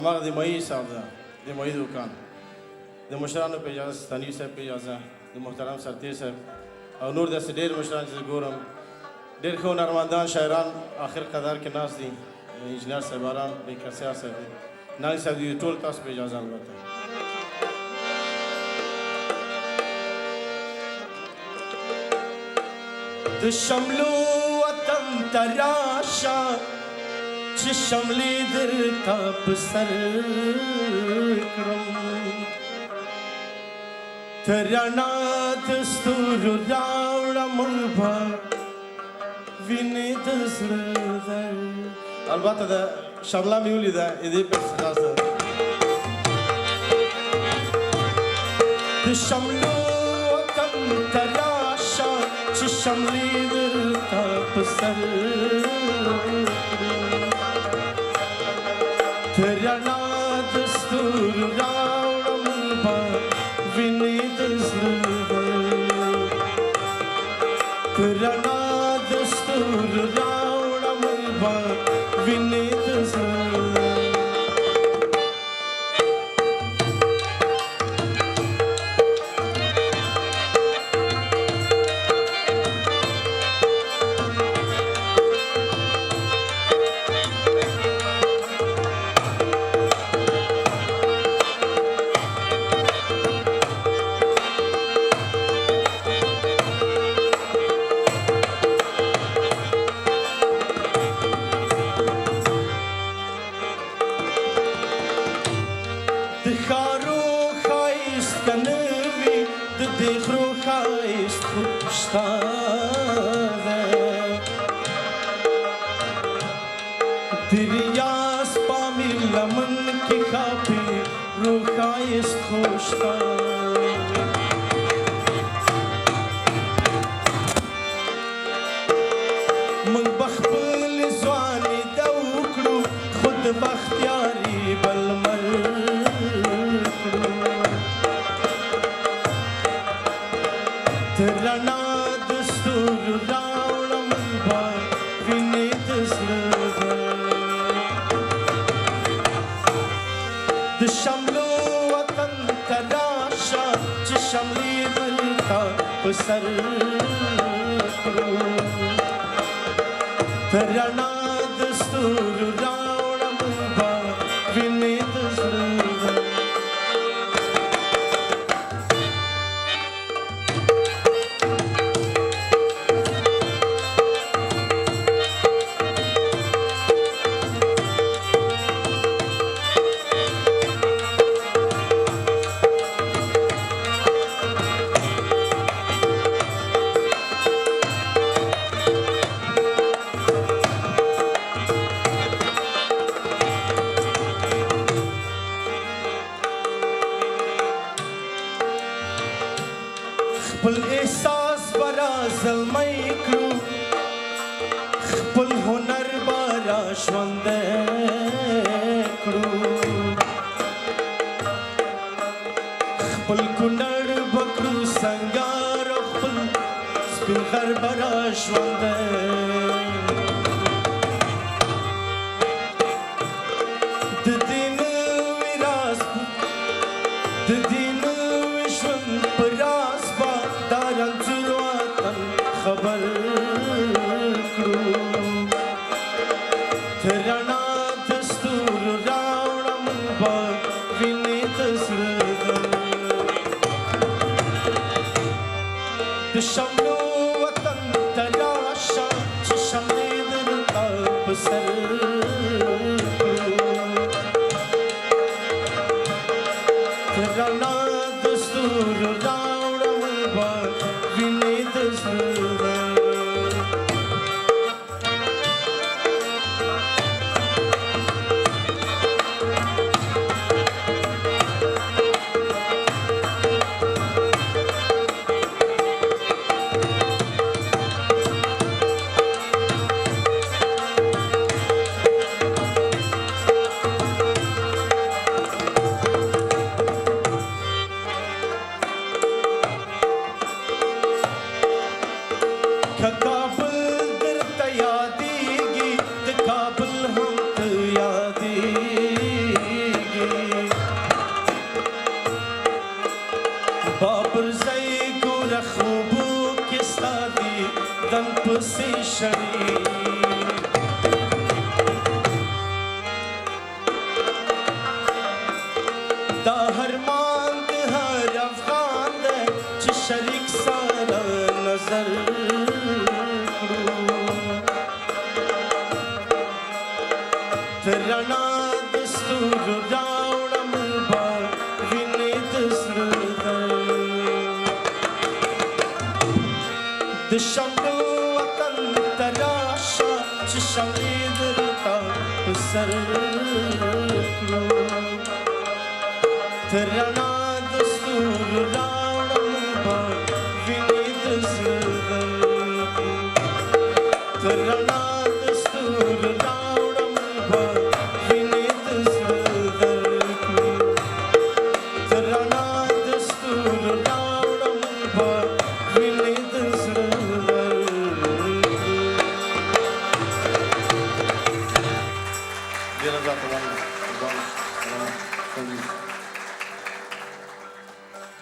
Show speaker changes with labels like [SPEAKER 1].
[SPEAKER 1] هغه د مهي صاحب ده د مهي دوکان د مشرانو په اجازه ستاني صاحب په اجازه د محترم سرتیر صاحب او نور داسې ډېر مشران چې زه ګورم ډېر ښه هنرمندان شاعران آخر قدر کې ناست دي انجینر صاحبان بیکرسیار صاحب دی ناغي صاحب دی ټول تاسو په اجازه البته د شملو وطن ته راشه چې شملې درته په سر کړم ته رڼا د ستورو راوړه موږ به وینې د زړه در البته د شمله مې ولیده د دې په خاص ده د شملو وطن ته راشه چې شملې درته په سر رڼا د ستورو راوړم به وینې د زړه رڼا د ستورو راوړم به وینې د زړه شری دا هر ماند هر افغان ده چې شریک سره نظر ترنا دستور راوړم با وینې د زړه د شملو وطن ته راشه چې شملې درته په سر کړو ترنا دستور راوړم با وینې د زړه ترنا دستور راوړم با وینې د زړه ترنا دستور راوړم با وینې د زړه ډېره زیاته وانه